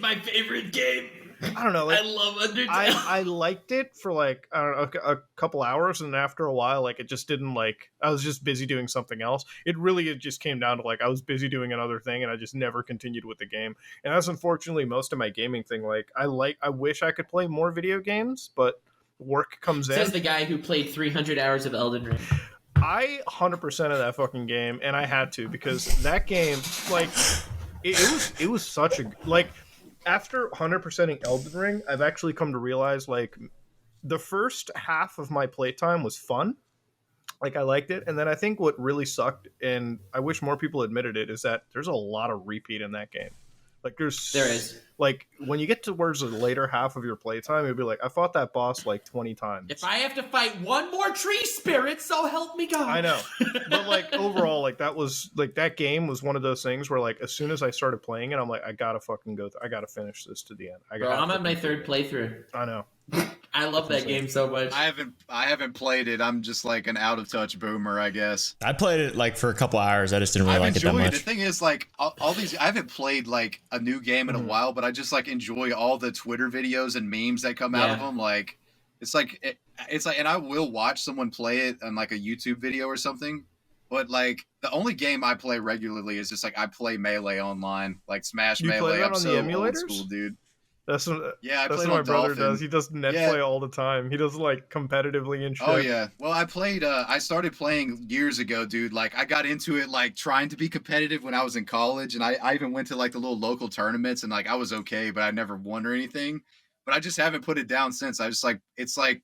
my favorite game. I don't know. Like, I love Undertale. I liked it for like, I don't know, a couple hours, and after a while, like, it just didn't, like, I was just busy doing something else. It just came down to like I was busy doing another thing, and I just never continued with the game. And that's unfortunately most of my gaming thing. Like I wish I could play more video games, but work comes in. Says the guy who played 300 hours of Elden Ring. I 100% of that fucking game, and I had to, because that game, like, it was such a, like, after 100%ing Elden Ring, I've actually come to realize, like, the first half of my playtime was fun. Like, I liked it. And then I think what really sucked, and I wish more people admitted it, is that there's a lot of repeat in that game. Like, there is. Like, when you get towards the later half of your playtime, you'll be like, I fought that boss like 20 times. If I have to fight one more tree spirit, so help me God. I know. But, like, overall, like, that was, like, that game was one of those things where, like, as soon as I started playing it, I'm like, I gotta fucking go, I gotta finish this to the end. Bro, I'm at my third playthrough. I know. I love that game so much. I haven't played it. I'm just like an out of touch boomer, I guess. I played it like for a couple hours. I just didn't really like it that much. The thing is, like, all these, I haven't played like a new game in a while, but I just like enjoy all the Twitter videos and memes that come out of them. Like, it's like, and I will watch someone play it on like a YouTube video or something. But like, the only game I play regularly is just like, I play Melee online, like Smash Melee. Play that on the emulators? Old school, dude. That's what, yeah, that's what my brother does. He does net play all the time. He does like competitively and shit. Oh yeah. Well, I started playing years ago, dude. Like, I got into it like trying to be competitive when I was in college, and I even went to like the little local tournaments, and like I was okay, but I never won or anything. But I just haven't put it down since. I just like, it's like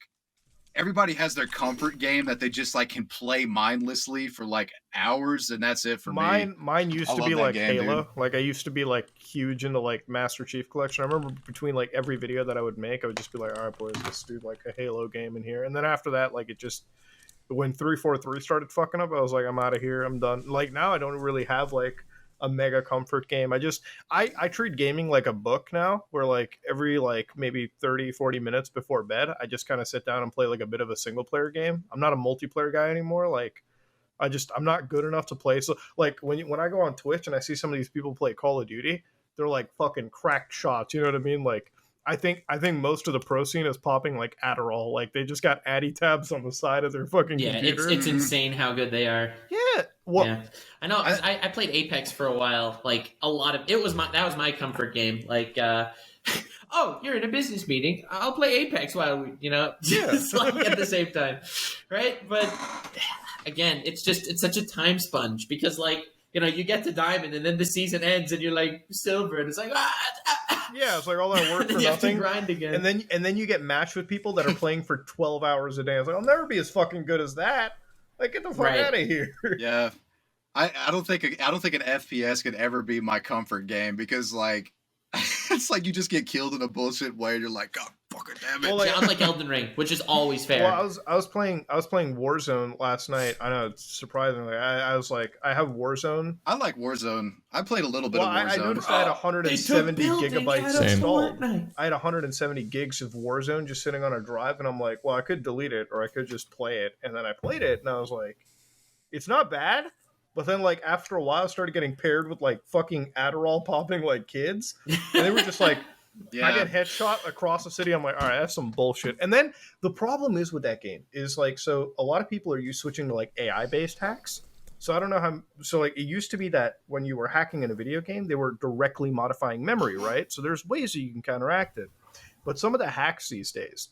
everybody has their comfort game that they just like can play mindlessly for like hours, and that's it for me. Mine used to be like Halo. Dude. Like, I used to be like huge into like Master Chief Collection. I remember between like every video that I would make, I would just be like, all right, boys, let's do like a Halo game in here. And then after that, like, it just, when 343 started fucking up, I was like, I'm out of here. I'm done. Like, now I don't really have like a mega comfort game. I treat gaming like a book now, where like every like maybe 30-40 minutes before bed, I just kind of sit down and play like a bit of a single player game. I'm not a multiplayer guy anymore. Like, I'm not good enough to play. So like when I go on Twitch and I see some of these people play Call of Duty, they're like fucking cracked shots. You know what I mean? Like, I think most of the pro scene is popping like Adderall. Like, they just got Addy tabs on the side of their fucking computer. It's insane how good they are. Yeah. Well, yeah. I know. I played Apex for a while. Like, a lot of that was my comfort game. Like, oh, you're in a business meeting. I'll play Apex while we, just like at the same time, right? But again, it's such a time sponge, because like, you get to diamond and then the season ends and you're like silver, and it's like yeah, it's like all that work for you nothing. Have to grind again. And then you get matched with people that are playing for 12 hours a day. It's like, I'll never be as fucking good as that. Like, get the fuck out of here. Yeah. I don't think an FPS could ever be my comfort game, because like it's like you just get killed in a bullshit way and you're like, God fucking damn it. Well, like, unlike Elden Ring, which is always fair. Well, I was playing Warzone last night. I know, it's surprisingly. I was like, I have Warzone. I like Warzone. I played a little bit of Warzone. I noticed I had 170 gigabytes installed. I had 170 gigs of Warzone just sitting on a drive, and I'm like, well, I could delete it or I could just play it. And then I played it, and I was like, it's not bad. But then, like, after a while, I started getting paired with, like, fucking Adderall popping, like, kids. And they were just like, I get headshot across the city. I'm like, all right, that's some bullshit. And then the problem is with that game is, like, so a lot of people are switching to, like, AI-based hacks. So I don't know how... So, like, it used to be that when you were hacking in a video game, they were directly modifying memory, right? So there's ways that you can counteract it. But some of the hacks these days...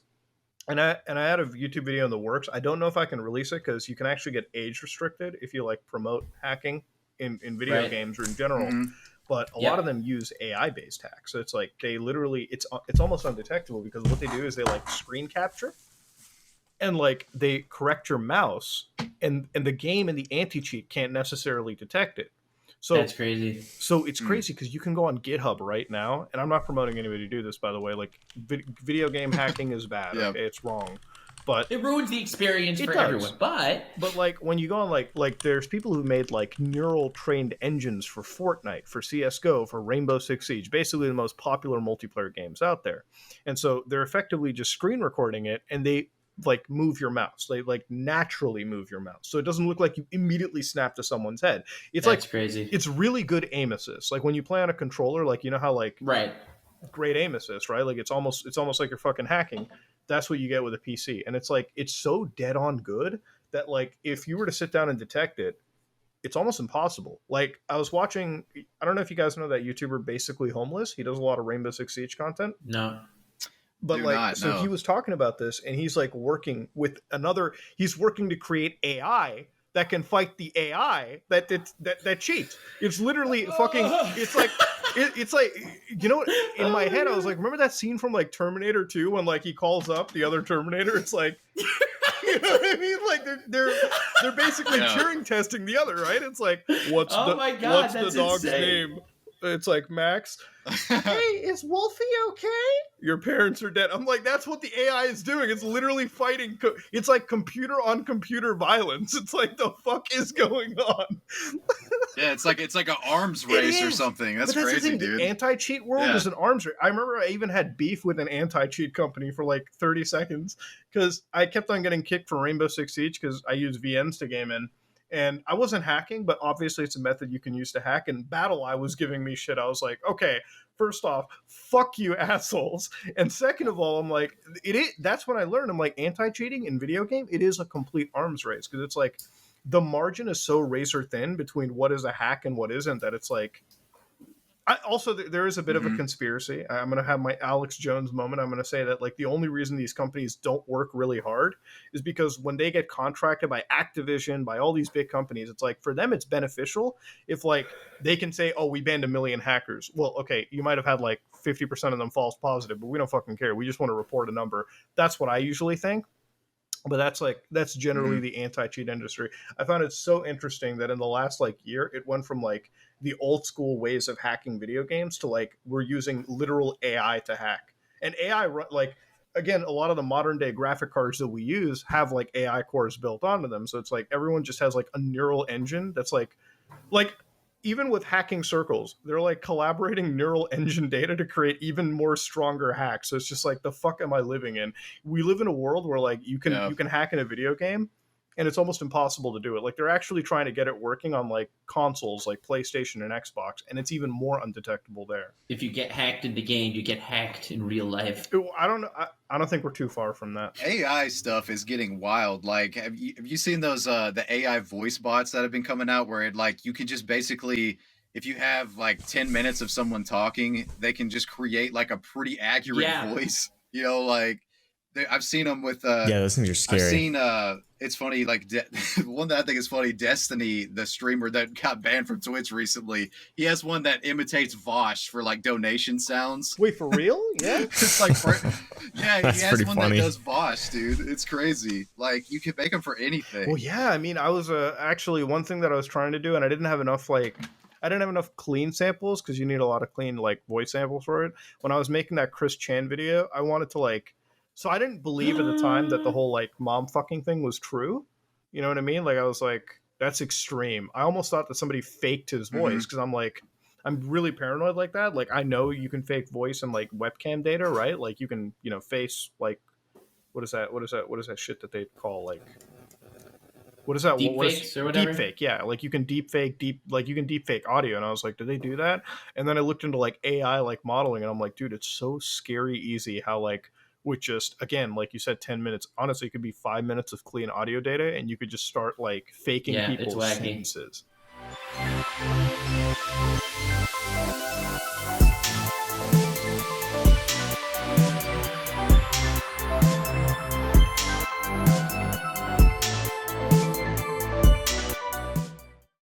And I had a YouTube video in the works. I don't know if I can release it, because you can actually get age restricted if you like promote hacking in video games or in general. Mm-hmm. But a lot of them use AI based hacks. So it's like they literally it's almost undetectable, because what they do is they like screen capture and like they correct your mouse, and the game and the anti cheat can't necessarily detect it. So that's crazy. So it's crazy, because you can go on GitHub right now, and I'm not promoting anybody to do this, by the way. Like, video game hacking is bad. Okay, it's wrong, but it ruins the experience for everyone. But like when you go on like there's people who made like neural trained engines for Fortnite, for CS:GO, for Rainbow Six Siege, basically the most popular multiplayer games out there, and so they're effectively just screen recording it, and they like move your mouse. They like naturally move your mouse, so it doesn't look like you immediately snap to someone's head. It's That's like crazy. It's really good aim assist. Like when you play on a controller, like you know how like great aim assist, right? Like it's almost like you're fucking hacking. That's what you get with a PC, and it's like it's so dead on good that like if you were to sit down and detect it, it's almost impossible. Like I was watching, I don't know if you guys know that YouTuber Basically Homeless. He does a lot of Rainbow Six Siege content. No. But Do like, not, so no. he was talking about this, and he's like working with another. He's working to create AI that can fight the AI that cheats. It's literally fucking. It's like. It's like, you know what, in my head I was like, remember that scene from like Terminator 2 when like he calls up the other Terminator? It's like, you know what I mean? Like they're basically Turing testing the other, right? It's like, what's my God, the dog's insane. name? It's like Max. Hey, is Wolfie okay? Your parents are dead. I'm like, that's what the AI is doing. It's literally fighting. It's like computer on computer violence. It's like, the fuck is going on? Yeah, it's like an arms race or something. That's crazy, dude. The anti-cheat world is an arms race. I remember I even had beef with an anti-cheat company for like 30 seconds because I kept on getting kicked for Rainbow Six Siege because I use VMs to game in. And I wasn't hacking, but obviously it's a method you can use to hack. And BattleEye was giving me shit. I was like, okay, first off, fuck you assholes. And second of all, I'm like, that's when I learned, I'm like, anti-cheating in video game, it is a complete arms race. Because it's like, the margin is so razor thin between what is a hack and what isn't that it's like, there is a bit of a conspiracy. I'm going to have my Alex Jones moment. I'm going to say that like the only reason these companies don't work really hard is because when they get contracted by Activision, by all these big companies, it's like for them it's beneficial if like they can say, oh, we banned 1 million hackers. Well, okay, you might have had like 50% of them false positive, but we don't fucking care. We just want to report a number. That's what I usually think. But that's generally the anti-cheat industry. I found it so interesting that in the last like year, it went from like the old school ways of hacking video games to like we're using literal AI to hack. And AI, like again, a lot of the modern day graphic cards that we use have like AI cores built onto them. So it's like everyone just has like a neural engine that's like even with hacking circles, they're like collaborating neural engine data to create even more stronger hacks. So it's just like, the fuck am I living in? We live in a world where like you can hack in a video game and it's almost impossible to do it. Like they're actually trying to get it working on like consoles like PlayStation and Xbox, and it's even more undetectable there. If you get hacked in the game, you get hacked in real life. I don't know. I don't think we're too far from that. AI stuff is getting wild. Like, have you seen those the AI voice bots that have been coming out where it like you can just basically, if you have like 10 minutes of someone talking, they can just create like a pretty accurate voice. You know, like I've seen them with those things are scary. I've seen it's funny, like one that I think is funny, Destiny, the streamer that got banned from Twitch recently, he has one that imitates Vosh for like donation sounds. Wait, for real? Yeah. It's like That's he has one funny. that does Vosh, dude. It's crazy. Like you can make them for anything. Well, yeah, I mean, I was actually one thing that I was trying to do, and I didn't have enough clean samples because you need a lot of clean like voice samples for it. When I was making that Chris Chan video, I wanted to like, so I didn't believe at the time that the whole like mom fucking thing was true. You know what I mean? Like I was like, that's extreme. I almost thought that somebody faked his voice because I'm like, I'm really paranoid like that. Like I know you can fake voice and like webcam data, right? Like you can, face like, what is that shit that they call like, what is that? Deep fakes or whatever? Deep fake, yeah. Like you can deep fake audio. And I was like, did they do that? And then I looked into like AI like modeling and I'm like, dude, it's so scary easy how like with just, again, like you said, 10 minutes, honestly, it could be 5 minutes of clean audio data and you could just start like faking people's sentences.